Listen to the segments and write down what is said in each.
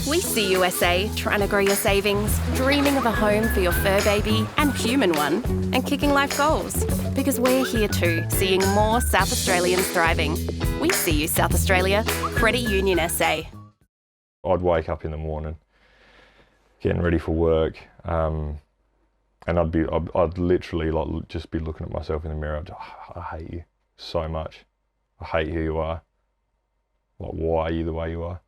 We see USA trying to grow your savings, dreaming of a home for your fur baby and human one, and kicking life goals. Because we're here too, seeing more South Australians thriving. We see you, South Australia. Credit Union SA. I'd wake up in the morning, getting ready for work, and I'd literally like just be looking at myself in the mirror. I hate you so much. I hate who you are. Like, why are you the way you are?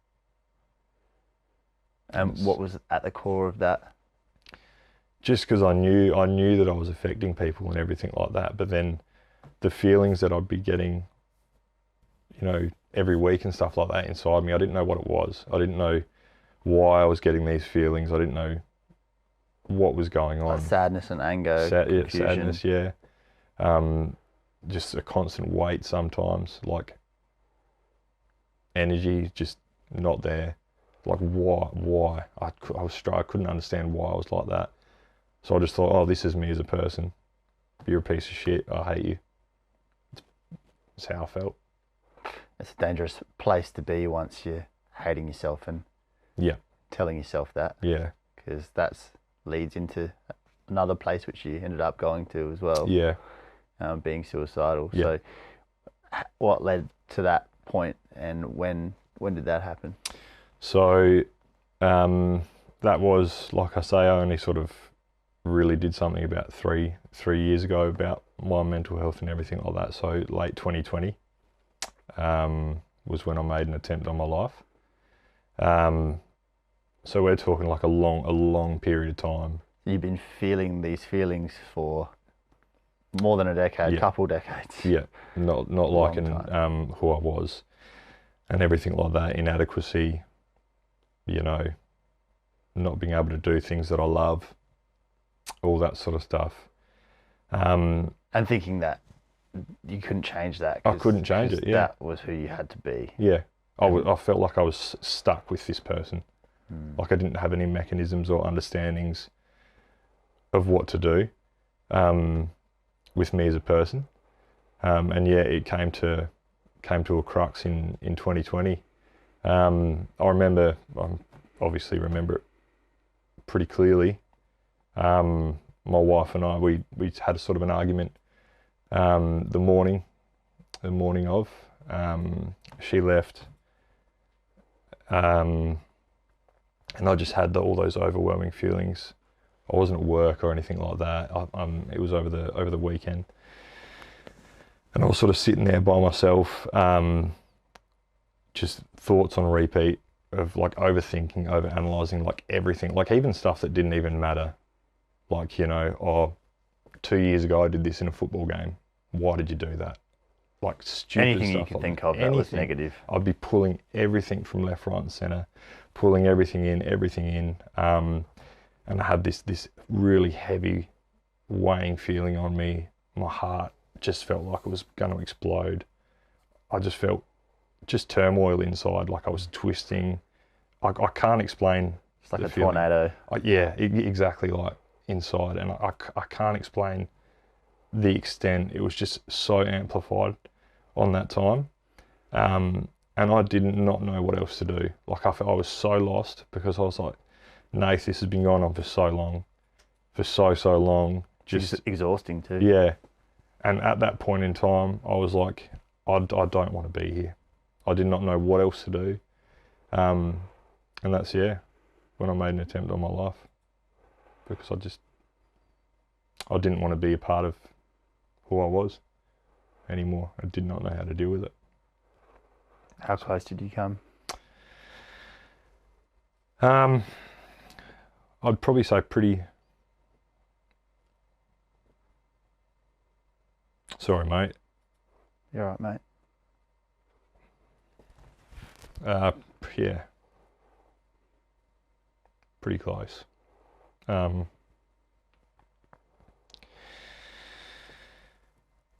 And what was at the core of that? Just because I knew that I was affecting people and everything like that. But then the feelings that I'd be getting, every week and stuff like that inside me, I didn't know what it was. I didn't know why I was getting these feelings. I didn't know what was going on. Like sadness and anger, confusion. Sadness, yeah. Just a constant weight sometimes, like energy just not there. Like why? I couldn't understand why I was like that. So I just thought, oh, this is me as a person. You're a piece of shit. I hate you. That's how I felt. It's a dangerous place to be once you're hating yourself and telling yourself that. Yeah. Because that leads into another place which you ended up going to as well. Yeah. Being suicidal. Yeah. So what led to that point, and when did that happen? So that was, like I say, I only sort of really did something about three years ago about my mental health and everything like that. So late 2020 was when I made an attempt on my life. So we're talking like a long period of time. You've been feeling these feelings for more than a decade, couple decades. Yeah, not liking who I was and everything like that, inadequacy, not being able to do things that I love, all that sort of stuff. And thinking that you couldn't change that. I couldn't change it, yeah. That was who you had to be. Yeah, I felt like I was stuck with this person. Like I didn't have any mechanisms or understandings of what to do with me as a person. And yeah, it came to a crux in 2020. I obviously remember it pretty clearly. My wife and I, we had a sort of an argument the morning of. She left, and I just had all those overwhelming feelings. I wasn't at work or anything like that. It was over the weekend, and I was sort of sitting there by myself, just thoughts on repeat of like overthinking, overanalyzing, like everything, like even stuff that didn't even matter. Like, 2 years ago I did this in a football game. Why did you do that? Like stupid anything stuff. You could think of that was negative. I'd be pulling everything from left, right and centre, pulling everything in. And I had this really heavy weighing feeling on me. My heart just felt like it was going to explode. I just felt just turmoil inside, like I was twisting. I can't explain. It's like a tornado. Exactly, like inside. And I can't explain the extent. It was just so amplified on that time. And I did not know what else to do. Like I was so lost, because I was like, Nath, this has been going on for so long. For so long. Just exhausting too. Yeah. And at that point in time, I was like, I don't want to be here. I did not know what else to do. And that's, when I made an attempt on my life. Because I didn't want to be a part of who I was anymore. I did not know how to deal with it. How close did you come? I'd probably say pretty... Sorry, mate. You're all right, mate. Yeah. Pretty close. Out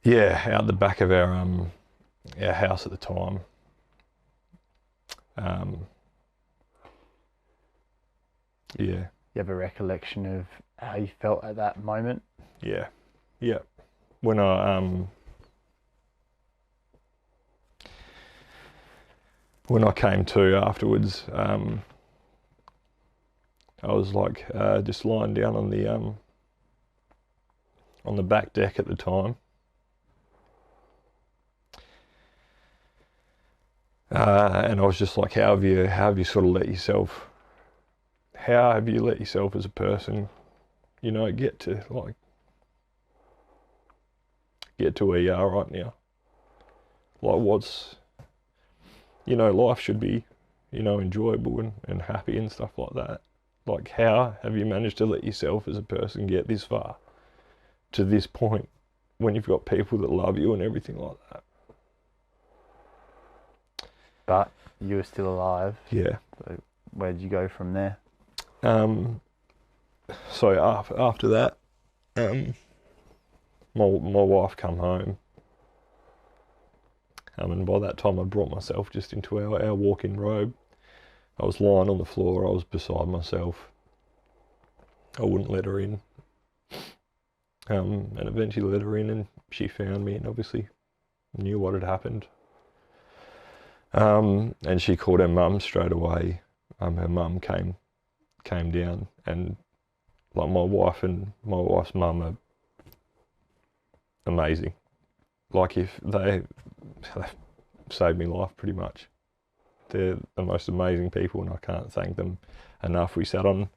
the back of our house at the time. You have a recollection of how you felt at that moment? Yeah. When I came to afterwards, I was like just lying down on the back deck at the time. And I was just like, how have you sort of let yourself as a person, you know, get to where you are right now? Like you know, life should be, you know, enjoyable and happy and stuff like that. Like, how have you managed to let yourself as a person get this far, to this point, when you've got people that love you and everything like that? But you were still alive. Yeah. So where did you go from there? So after that, my wife come home. And by that time, I'd brought myself just into our walk-in robe. I was lying on the floor. I was beside myself. I wouldn't let her in. And eventually let her in, and she found me, and obviously knew what had happened. And she called her mum straight away. Her mum came down, and like my wife and my wife's mum are amazing. Like, if they saved me life pretty much. They're the most amazing people, and I can't thank them enough. We sat on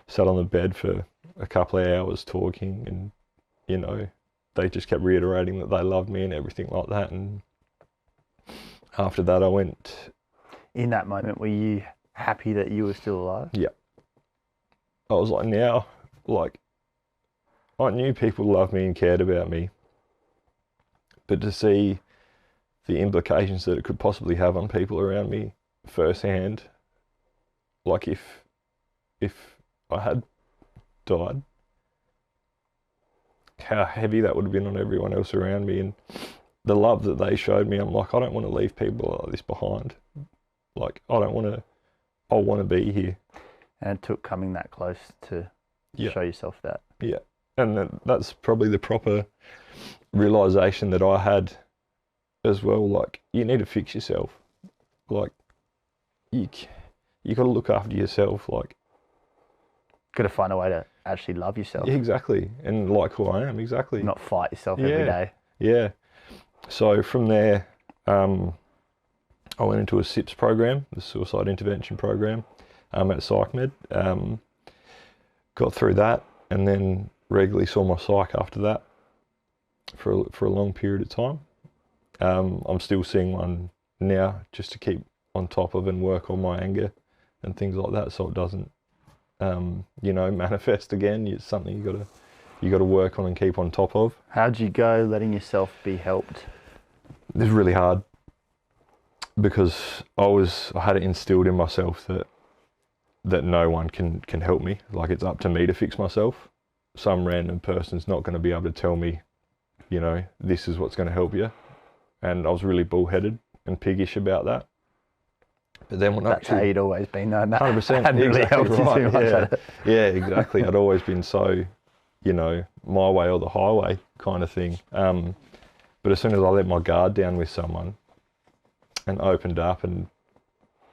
the bed for a couple of hours talking, and you know, they just kept reiterating that they loved me and everything like that. And after that, I went. In that moment, were you happy that you were still alive? Yeah. I was like, now, like, I knew people loved me and cared about me, but to see the implications that it could possibly have on people around me firsthand, like if I had died, how heavy that would have been on everyone else around me, and the love that they showed me. I'm like, I don't want to leave people like this behind. Like, I want to be here. And it took coming that close to show yourself that. Yeah. And that's probably the proper realization that I had as well. Like, you need to fix yourself. Like, you got to look after yourself. Like, got to find a way to actually love yourself. Yeah, exactly. And like who I am, exactly. Not fight yourself every day. Yeah. So from there, I went into a SIPS program, the Suicide Intervention Program, at PsychMed. Got through that, and then regularly saw my psych after that for a long period of time. I'm still seeing one now, just to keep on top of and work on my anger and things like that, so it doesn't, you know, manifest again. It's something you got to work on and keep on top of. How'd you go letting yourself be helped? It was really hard, because I had it instilled in myself that no one can help me. Like, it's up to me to fix myself. Some random person's not going to be able to tell me, you know, this is what's going to help you. And I was really bullheaded and piggish about that. But then when that's how you'd always been, though. 100%. Hadn't really helped you too much. Yeah, exactly. I'd always been so, you know, my way or the highway kind of thing. But as soon as I let my guard down with someone and opened up and,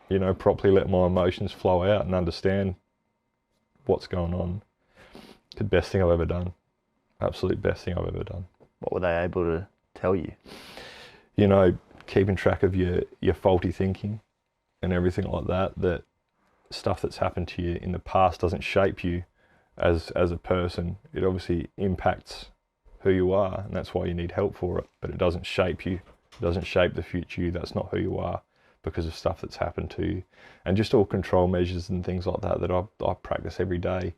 you know, properly let my emotions flow out and understand what's going on, the best thing I've ever done. Absolute best thing I've ever done. What were they able to tell you? You know, keeping track of your faulty thinking and everything like that, that stuff that's happened to you in the past doesn't shape you as a person. It obviously impacts who you are, and that's why you need help for it, but it doesn't shape you. It doesn't shape the future you. That's not who you are because of stuff that's happened to you. And just all control measures and things like that I practice every day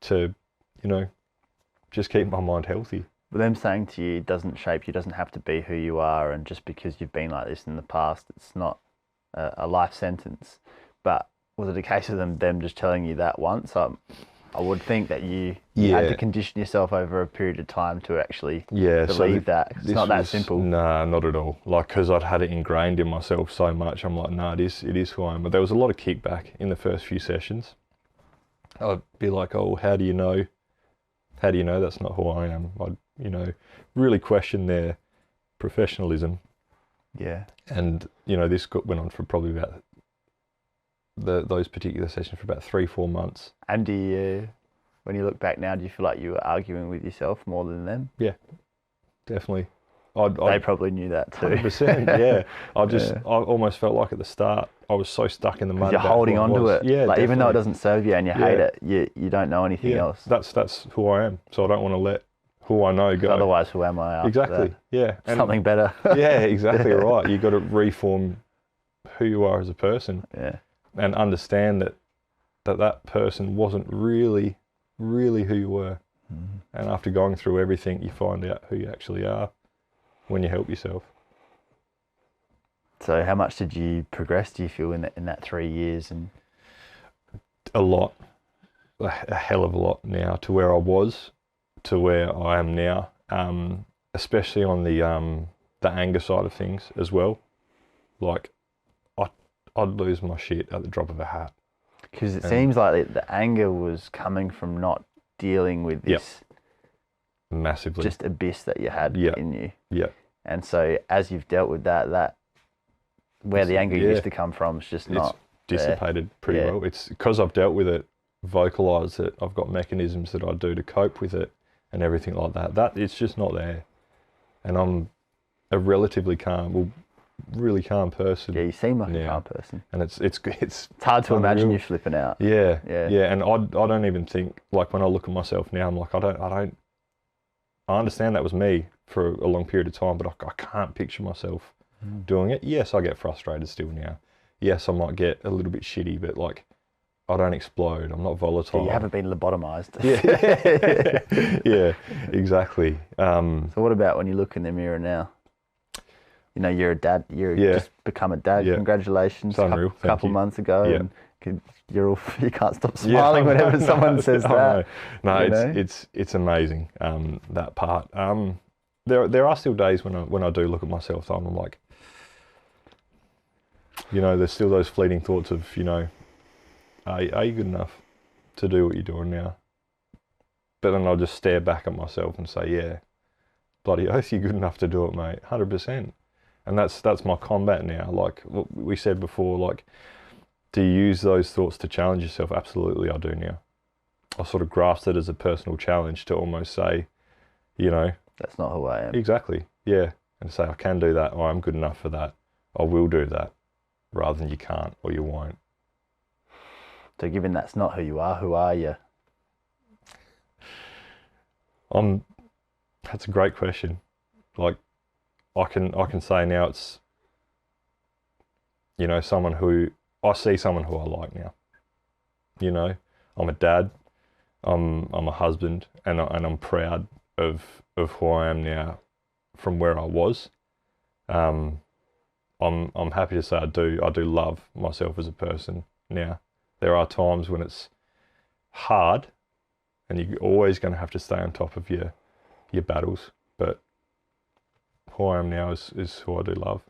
to, you know, just keep my mind healthy. But them saying to you, it doesn't shape you, doesn't have to be who you are, and just because you've been like this in the past, it's not a life sentence. But was it a case of them just telling you that once? I would think that you had to condition yourself over a period of time to actually believe that. It's not that simple. Nah, not at all. Like, because I'd had it ingrained in myself so much, I'm like, nah, it is who I am. But there was a lot of kickback in the first few sessions. I'd be like, oh, how do you know? How do you know that's not who I am? I'd, you know, really question their professionalism. Yeah. And, you know, this went on for probably those particular sessions for about 3-4 months. And do you, when you look back now, do you feel like you were arguing with yourself more than them? Yeah, definitely. They probably knew that too. 100%, yeah. I almost felt like at the start I was so stuck in the mud. You're holding on to it. Yeah, like, even though it definitely. doesn't serve you and you hate it, you don't know anything else. That's who I am. So I don't want to let who I know go. Otherwise, who am I after Exactly. that? Yeah. And Something better. yeah, exactly right. You've got to reform who you are as a person. Yeah. And understand that person wasn't really who you were. Mm-hmm. And after going through everything, you find out who you actually are when you help yourself. So how much did you progress, do you feel, in that 3 years? And A lot, a hell of a lot now, to where I was, to where I am now, especially on the anger side of things as well. Like, I'd lose my shit at the drop of a hat. Because it seems like the anger was coming from not dealing with this Massively. just abyss that you had in you. Yeah. And so as you've dealt with that where the anger used to come from is just not dissipated pretty well. It's because I've dealt with it, vocalised it, I've got mechanisms that I do to cope with it and everything like that. That it's just not there. And I'm a relatively calm, really calm person. Yeah, you seem like a calm person. And it's hard to imagine you flipping out. Yeah. And I don't even think, like, when I look at myself now, I'm like, I understand that was me for a long period of time, but I can't picture myself doing it. Yes, I get frustrated still now. Yes, I might get a little bit shitty, but like, I don't explode. I'm not volatile. Yeah, you haven't been lobotomized. Yeah, exactly. So what about when you look in the mirror now? You know, you're a dad. You're just become a dad. Yeah. Congratulations. A couple months ago. Yeah. And you can't stop smiling whenever someone says that. No, it's amazing, that part. There are still days when I do look at myself though, and I'm like, you know, there's still those fleeting thoughts of, you know, are you good enough to do what you're doing now? But then I'll just stare back at myself and say, yeah, bloody oath, you're good enough to do it, mate, 100%. And that's my combat now. Like we said before, like, do you use those thoughts to challenge yourself? Absolutely, I do now. I sort of grasped it as a personal challenge to almost say, you know, that's not who I am. Exactly, yeah. And say, I can do that, or I'm good enough for that. I will do that, rather than you can't or you won't. So given that's not who you are, who are you? That's a great question. Like, I can say now it's, you know, someone who I like now. You know, I'm a dad, I'm a husband, and I'm proud of who I am now from where I was. I'm happy to say I do love myself as a person now. There are times when it's hard, and you're always going to have to stay on top of your battles. But who I am now is who I do love.